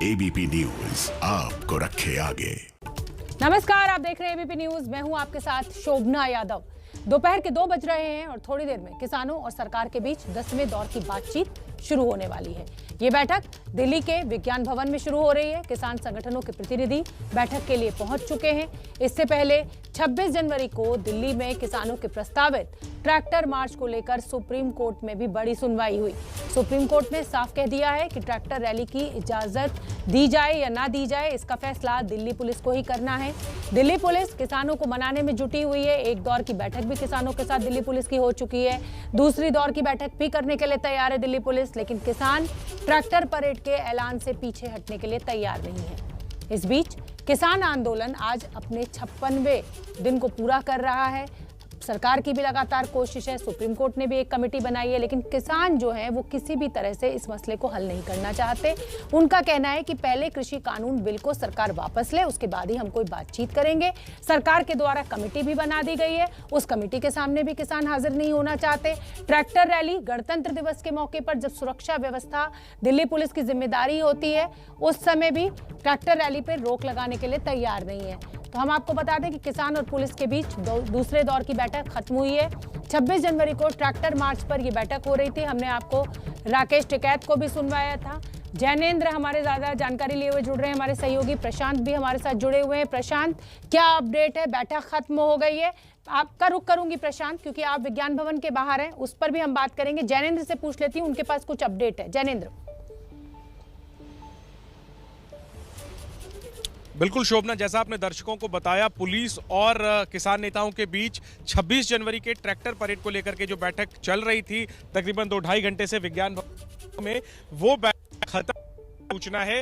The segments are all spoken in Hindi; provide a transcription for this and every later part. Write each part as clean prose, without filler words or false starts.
एबीपी न्यूज आपको रखे आगे। नमस्कार, आप देख रहे हैं एबीपी न्यूज। मैं हूं आपके साथ शोभना यादव। दोपहर के 2 बज रहे हैं और थोड़ी देर में किसानों और सरकार के बीच 10वें दौर की बातचीत शुरू होने वाली है। ये बैठक दिल्ली के विज्ञान भवन में शुरू हो रही है। किसान संगठनों के प्रतिनिधि बैठक के लिए पहुंच चुके हैं। इससे पहले 26 जनवरी को दिल्ली में किसानों के प्रस्तावित ट्रैक्टर मार्च को लेकर सुप्रीम कोर्ट में भी बड़ी सुनवाई हुई। सुप्रीम कोर्ट ने साफ कह दिया है कि ट्रैक्टर रैली की इजाजत दी जाए या ना दी जाए, इसका फैसला दिल्ली पुलिस को ही करना है। दिल्ली पुलिस किसानों को मनाने में जुटी हुई है। एक दौर की बैठक भी किसानों के साथ दिल्ली पुलिस की हो चुकी है। दूसरी दौर की बैठक भी करने के लिए तैयार है दिल्ली पुलिस, लेकिन किसान ट्रैक्टर परेड के ऐलान से पीछे हटने के लिए तैयार नहीं है। इस बीच किसान आंदोलन आज अपने 56वें दिन को पूरा कर रहा है। सरकार की भी लगातार कोशिश है, सुप्रीम कोर्ट ने भी एक कमेटी बनाई है, लेकिन किसान जो है वो किसी भी तरह से इस मसले को हल नहीं करना चाहते। उनका कहना है कि पहले कृषि कानून बिल को सरकार वापस ले, उसके बाद ही हम कोई बातचीत करेंगे। सरकार के द्वारा कमेटी भी बना दी गई है, उस कमेटी के सामने भी किसान हाजिर नहीं होना चाहते। ट्रैक्टर रैली गणतंत्र दिवस के मौके पर जब सुरक्षा व्यवस्था दिल्ली पुलिस की जिम्मेदारी होती है, उस समय भी ट्रैक्टर रैली पर रोक लगाने के लिए तैयार नहीं है। तो हम आपको बता दें कि किसान और पुलिस के बीच दूसरे दौर की बैठक खत्म हुई है। 26 जनवरी को ट्रैक्टर मार्च पर यह बैठक हो रही थी। हमने आपको राकेश टिकैत को भी सुनवाया था। जैनेंद्र हमारे ज्यादा जानकारी लिए हुए जुड़ रहे हैं, हमारे सहयोगी प्रशांत भी हमारे साथ जुड़े हुए हैं। प्रशांत, क्या अपडेट है? बैठक खत्म हो गई है। आपका रुख करूंगी प्रशांत, क्योंकि आप विज्ञान भवन के बाहर हैं, उस पर भी हम बात करेंगे। जैनेंद्र से पूछ लेती हूँ, उनके पास कुछ अपडेट है। जैनेंद्र। बिल्कुल शोभना, जैसा आपने दर्शकों को बताया, पुलिस और किसान नेताओं के बीच 26 जनवरी के ट्रैक्टर परेड को लेकर के जो बैठक चल रही थी तकरीबन 2-2.5 घंटे से विज्ञान भवन में, वो बैठक खत्म सूचना है।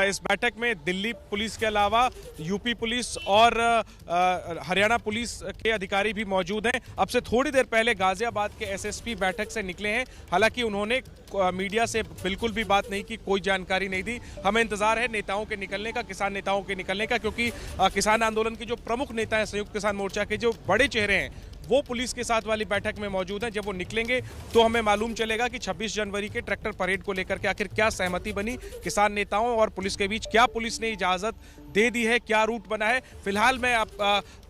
इस बैठक में दिल्ली पुलिस के अलावा यूपी पुलिस और हरियाणा पुलिस के अधिकारी भी मौजूद हैं। अब से थोड़ी देर पहले गाजियाबाद के एसएसपी बैठक से निकले हैं। हालांकि उन्होंने मीडिया से बिल्कुल भी बात नहीं की, कोई जानकारी नहीं दी। हमें इंतजार है नेताओं के निकलने का, किसान नेताओं के निकलने का, क्योंकि किसान आंदोलन के जो प्रमुख नेता हैं, संयुक्त किसान मोर्चा के जो बड़े चेहरे हैं, वो पुलिस के साथ वाली बैठक में मौजूद हैं। जब वो निकलेंगे तो हमें मालूम चलेगा कि 26 जनवरी के ट्रैक्टर परेड को लेकर के आखिर क्या सहमति बनी किसान नेताओं और पुलिस के बीच, क्या पुलिस ने इजाजत दे दी है, क्या रूट बना है। फिलहाल मैं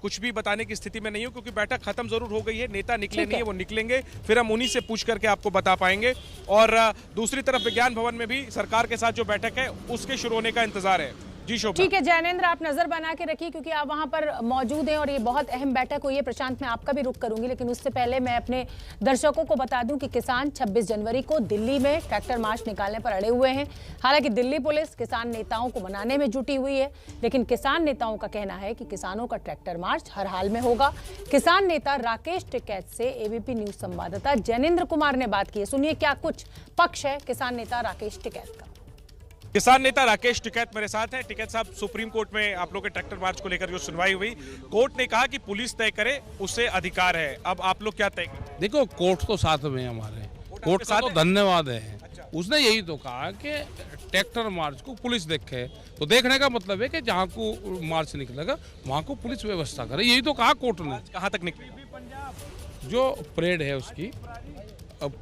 कुछ भी बताने की स्थिति में नहीं हूं, क्योंकि बैठक खत्म जरूर हो गई है, नेता निकले नहीं है, वो निकलेंगे फिर हम उन्हीं से पूछ करके आपको बता पाएंगे। और दूसरी तरफ विज्ञान भवन में भी सरकार के साथ जो बैठक है उसके शुरू होने का इंतजार है। जी शोभा। ठीक है जैनेंद्र, आप नजर बना के रखिए, क्योंकि आप वहां पर मौजूद हैं और ये बहुत अहम बैठक हुई है। प्रशांत, मैं आपका भी रुख करूंगी, लेकिन उससे पहले मैं अपने दर्शकों को बता दूं कि किसान 26 जनवरी को दिल्ली में ट्रैक्टर मार्च निकालने पर अड़े हुए हैं। हालांकि दिल्ली पुलिस किसान नेताओं को मनाने में जुटी हुई है, लेकिन किसान नेताओं का कहना है कि किसानों का ट्रैक्टर मार्च हर हाल में होगा। किसान नेता राकेश टिकैत से एबीपी न्यूज संवाददाता जैनेंद्र कुमार ने बात की है। सुनिए क्या कुछ पक्ष है किसान नेता राकेश टिकैत का। किसान नेता राकेश टिकैत मेरे साथ हैं। टिकैत साहब, सुप्रीम कोर्ट में आप लोग के ट्रैक्टर मार्च को लेकर जो सुनवाई हुई, कोर्ट ने कहा कि पुलिस तय करे, उसे अधिकार है। अब आप लोग क्या तय करें? देखो, कोर्ट तो साथ में हमारे, कोर्ट का तो धन्यवाद है। अच्छा। उसने यही तो कहा कि ट्रैक्टर मार्च को पुलिस देखे, तो देखने का मतलब है कि जहाँ को मार्च निकलेगा वहाँ को पुलिस व्यवस्था करे, यही तो कहा कोर्ट ने। कहाँ तक निकले? जो परेड है उसकी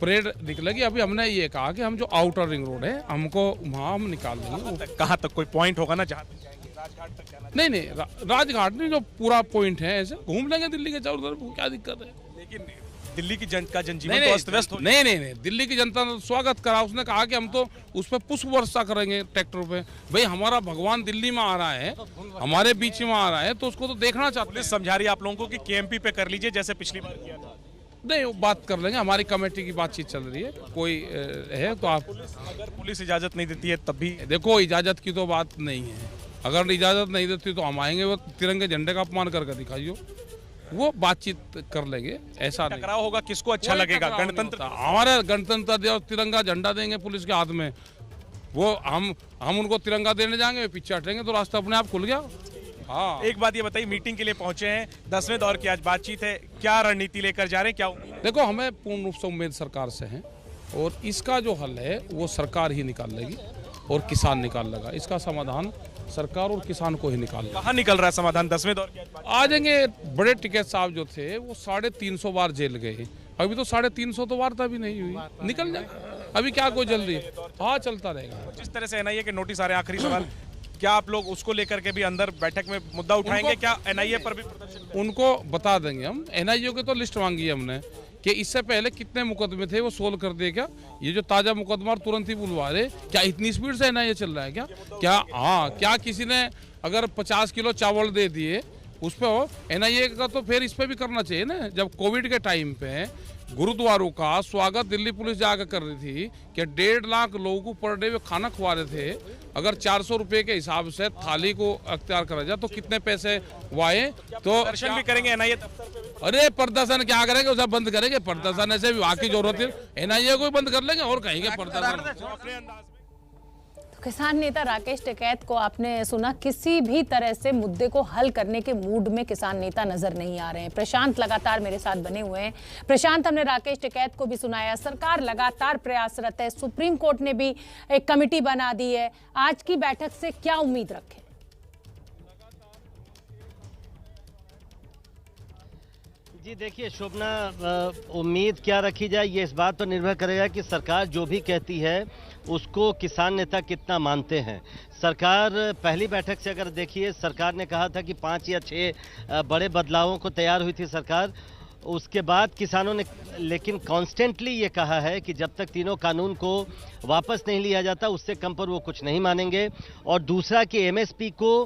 परेड निकलेगी। अभी हमने ये कहा कि हम जो आउटर रिंग रोड है हमको वहाँ हम निकाल देंगे। कहाँ तक कोई पॉइंट होगा ना जहाँ राजघाट तक जाना? नहीं, राजघाट नहीं, जो पूरा पॉइंट है ऐसे घूम लेंगे दिल्ली के चारों तरफ, क्या दिक्कत है? लेकिन दिल्ली की जनता का जनजीवन तो अस्त व्यस्त हो। नहीं, दिल्ली की जनता ने स्वागत करा। उसने कहा कि हम तो उस पर पुष्प वर्षा करेंगे ट्रैक्टर पे। भाई, हमारा भगवान दिल्ली में आ रहा है, हमारे बीच में आ रहा है, तो उसको तो देखना चाहते हैं। समझा रही है आप लोगों को कि केएमपी पे कर लीजिए जैसे पिछली बार किया था। नहीं, वो बात कर लेंगे, हमारी कमेटी की बातचीत चल रही है। कोई है तो आप, अगर पुलिस इजाजत नहीं देती है तब भी? देखो, इजाजत की तो बात नहीं है। अगर इजाजत नहीं देती तो हम आएंगे, वो तिरंगे झंडे का अपमान करके दिखाइए, वो बातचीत कर लेंगे। ऐसा टकराव होगा, किसको अच्छा लगेगा? गणतंत्र, हमारा गणतंत्र दे और तिरंगा झंडा देंगे पुलिस के हाथ में, वो हम उनको तिरंगा देने जाएंगे, पीछे हटेंगे तो रास्ता अपने आप खुल गया। हाँ। एक बात ये बताइए, मीटिंग के लिए पहुंचे हैं, 10वें दौर की आज बातचीत है, क्या रणनीति लेकर जा रहे हैं, क्या उम्मीद? देखो, हमें पूर्ण रूप से उम्मीद सरकार से है और इसका जो हल है वो सरकार ही निकाल लेगी और किसान निकाल लेगा। इसका समाधान सरकार और किसान को ही निकाल लेगा। कहाँ निकल रहा है समाधान? 10वें दौर की आ जाएंगे। बड़े टिकैत साहब जो थे वो 350 बार जेल गए, अभी तो 350 तो वार्ता भी नहीं हुई, निकल जाएगा। अभी क्या कोई जल्दी, हाँ चलता रहेगा। जिस तरह से एनआईए के नोटिस आ रहे हैं, आखिरी सवाल, क्या आप लोग उसको लेकर के भी अंदर बैठक में मुद्दा उठाएंगे? क्या एनआईए पर भी प्रदर्शन? उनको बता देंगे हम, एनआईए की तो लिस्ट मांगी है हमने कि इससे पहले कितने मुकदमे थे वो सोल्व कर दिए क्या, ये जो ताजा मुकदमा तुरंत ही बुलवा रहे, क्या इतनी स्पीड से एनआईए चल रहा है क्या हाँ, क्या किसी ने अगर 50 किलो चावल दे दिए उस पर एनआईए का, तो फिर इस पे भी करना चाहिए ना। जब कोविड के टाइम पे गुरुद्वारों का स्वागत दिल्ली पुलिस जाकर कर रही थी कि 1.5 लाख लोगों को पर डे वे खाना खवा रहे थे, अगर 400 रुपए के हिसाब से थाली को अख्तियार करा जाए तो कितने पैसे वाए, तो दर्शन भी करेंगे एनआईए दफ्तर पे भी? अरे प्रदर्शन क्या करेंगे, उसे बंद करेंगे। प्रदर्शन ऐसे विभाग की जरूरत है, एनआईए को बंद कर लेंगे और कहेंगे प्रदर्शन। अपने अंदाज में किसान नेता राकेश टिकैत को आपने सुना, किसी भी तरह से मुद्दे को हल करने के मूड में किसान नेता नजर नहीं आ रहे हैं। प्रशांत लगातार मेरे साथ बने हुए हैं। प्रशांत, हमने राकेश टिकैत को भी सुनाया, सरकार लगातार प्रयासरत है, सुप्रीम कोर्ट ने भी एक कमेटी बना दी है। आज की बैठक से क्या उम्मीद रखें? जी देखिए शोभना, उम्मीद क्या रखी जाए ये इस बात पर निर्भर करेगा कि सरकार जो भी कहती है उसको किसान नेता कितना मानते हैं। सरकार पहली बैठक से अगर देखिए, सरकार ने कहा था कि 5 या 6 बड़े बदलावों को तैयार हुई थी सरकार। उसके बाद किसानों ने लेकिन कॉन्स्टेंटली ये कहा है कि जब तक तीनों कानून को वापस नहीं लिया जाता उससे कम पर वो कुछ नहीं मानेंगे। और दूसरा कि एमएसपी को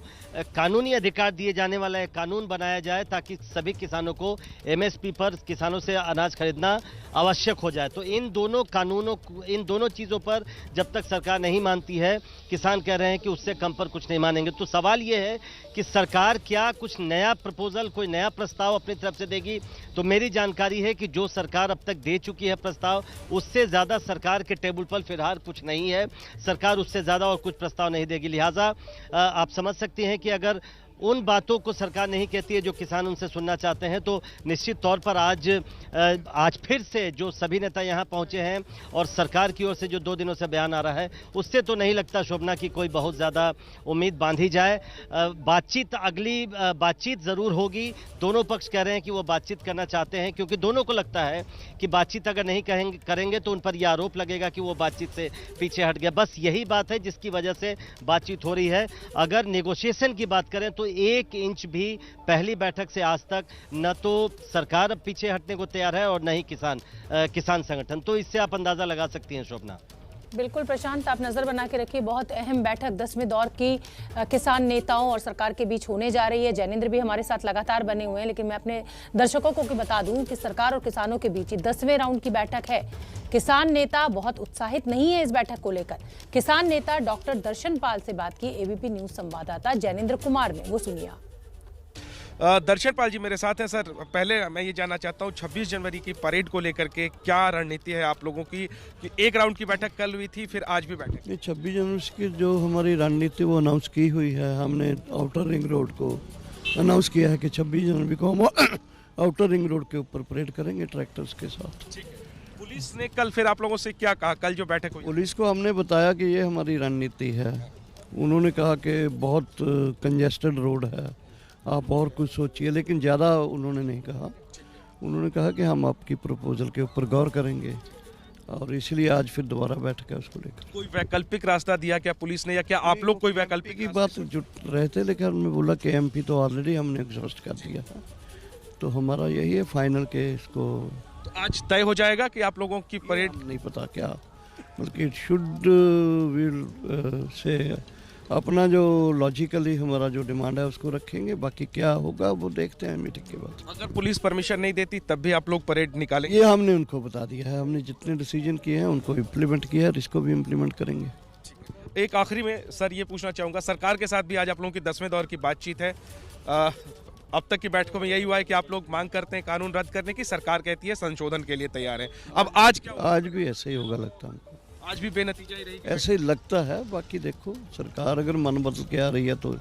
कानूनी अधिकार दिए जाने वाला एक कानून बनाया जाए ताकि सभी किसानों को एमएसपी पर किसानों से अनाज खरीदना आवश्यक हो जाए। तो इन दोनों चीज़ों पर जब तक सरकार नहीं मानती है, किसान कह रहे हैं कि उससे कम पर कुछ नहीं मानेंगे। तो सवाल ये है कि सरकार क्या कुछ नया प्रपोजल, कोई नया प्रस्ताव अपनी तरफ से देगी? तो मेरी जानकारी है कि जो सरकार अब तक दे चुकी है प्रस्ताव, उससे ज़्यादा सरकार के टेबल पर फिलहाल कुछ नहीं है। सरकार उससे ज़्यादा और कुछ प्रस्ताव नहीं देगी। लिहाजा आप समझ सकते हैं कि अगर उन बातों को सरकार नहीं कहती है जो किसान उनसे सुनना चाहते हैं, तो निश्चित तौर पर आज फिर से जो सभी नेता यहां पहुंचे हैं और सरकार की ओर से जो 2 दिनों से बयान आ रहा है, उससे तो नहीं लगता शोभना की कोई बहुत ज़्यादा उम्मीद बांधी जाए। अगली बातचीत ज़रूर होगी। दोनों पक्ष कह रहे हैं कि वो बातचीत करना चाहते हैं, क्योंकि दोनों को लगता है कि बातचीत अगर नहीं करेंगे तो उन पर यह आरोप लगेगा कि वो बातचीत से पीछे हट गया। बस यही बात है जिसकी वजह से बातचीत हो रही है। अगर नेगोशिएशन की बात करें तो 1 इंच भी पहली बैठक से आज तक न तो सरकार अब पीछे हटने को तैयार है और न ही किसान संगठन। तो इससे आप अंदाजा लगा सकती हैं शोभना। बिल्कुल प्रशांत, आप नजर बना के रखिए। बहुत अहम बैठक 10वें दौर की किसान नेताओं और सरकार के बीच होने जा रही है। जैनेंद्र भी हमारे साथ लगातार बने हुए हैं, लेकिन मैं अपने दर्शकों को बता दूं कि सरकार और किसानों के बीच 10वें राउंड की बैठक है। किसान नेता बहुत उत्साहित नहीं है इस बैठक को लेकर। किसान नेता डॉक्टर दर्शन पाल से बात की एबीपी न्यूज संवाददाता जैनेंद्र कुमार ने, वो सुनिए। दर्शन पाल जी मेरे साथ हैं। सर, पहले मैं ये जानना चाहता हूँ 26 जनवरी की परेड को लेकर के क्या रणनीति है आप लोगों की? कि 1 राउंड की बैठक कल हुई थी, फिर आज भी बैठक। ये 26 जनवरी की जो हमारी रणनीति वो अनाउंस की हुई है। हमने आउटर रिंग रोड को अनाउंस किया है कि 26 जनवरी को हम आउटर रिंग रोड के ऊपर परेड करेंगे ट्रैक्टर्स के साथ। ठीक है। पुलिस ने कल फिर आप लोगों से क्या कहा? कल जो बैठक हुई, पुलिस को हमने बताया कि ये हमारी रणनीति है। उन्होंने कहा कि बहुत कंजेस्टेड रोड है, आप और कुछ सोचिए, लेकिन ज़्यादा उन्होंने नहीं कहा। उन्होंने कहा कि हम आपकी प्रपोजल के ऊपर गौर करेंगे और इसलिए आज फिर दोबारा बैठक है उसको लेकर। कोई वैकल्पिक रास्ता दिया क्या पुलिस ने, या क्या आप लोग कोई वैकल्पिक की बात जुट रहे थे, लेकिन हमने बोला कि एमपी तो ऑलरेडी हमने एग्जॉस्ट कर दिया है, तो हमारा यही है फाइनल के इसको। तो आज तय हो जाएगा कि आप लोगों की परेड? नहीं पता क्या, बल्कि इट शुड विल से अपना जो लॉजिकली हमारा जो डिमांड है उसको रखेंगे। बाकी क्या होगा वो देखते हैं मीटिंग के बाद। अगर पुलिस परमिशन नहीं देती तब भी आप लोग परेड निकालेंगे? ये हमने उनको बता दिया है। हमने जितने डिसीजन किए हैं उनको इम्प्लीमेंट किया है और इसको भी इम्प्लीमेंट करेंगे। एक आखिरी में सर ये पूछना चाहूँगा, सरकार के साथ भी आज आप लोगों की 10वें दौर की बातचीत है। अब तक की बैठकों में यही हुआ है कि आप लोग मांग करते हैं कानून रद्द करने की, सरकार कहती है संशोधन के लिए तैयार है। अब आज क्या? आज भी ऐसे ही होगा लगता है। आज भी बेनतीजा ही रहेगी? ऐसे ही लगता है। बाकी देखो, सरकार अगर मन बदल के आ रही है तो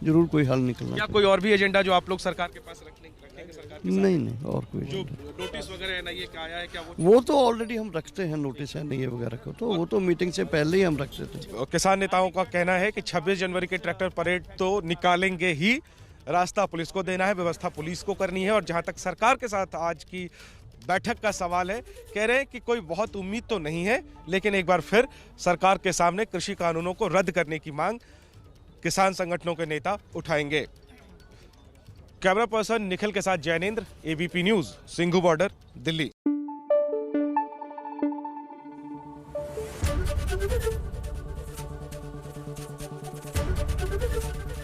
जरूर कोई हल निकलना। क्या कोई और भी एजेंडा जो आप लोग सरकार के पास रखेंगे सरकार के साथ? नहीं, और कोई जो नोटिस वगैरह एनआईए का आया है क्या वो तो ऑलरेडी हम रखते हैं नोटिस एनआईए वगैरह को, तो वो तो मीटिंग से पहले ही हम रखते थे। किसान नेताओं का कहना है कि 26 जनवरी के ट्रैक्टर परेड तो निकालेंगे ही, रास्ता पुलिस को देना है, व्यवस्था पुलिस को करनी है। और जहां तक सरकार के साथ आज की बैठक का सवाल है। कह रहे हैं कि कोई बहुत उम्मीद तो नहीं है, लेकिन एक बार फिर सरकार के सामने कृषि कानूनों को रद्द करने की मांग किसान संगठनों के नेता उठाएंगे। कैमरा पर्सन निखिल के साथ Jainendra, ABP news, Singhu border, Delhi.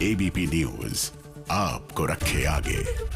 ABP news आपको रखे आगे।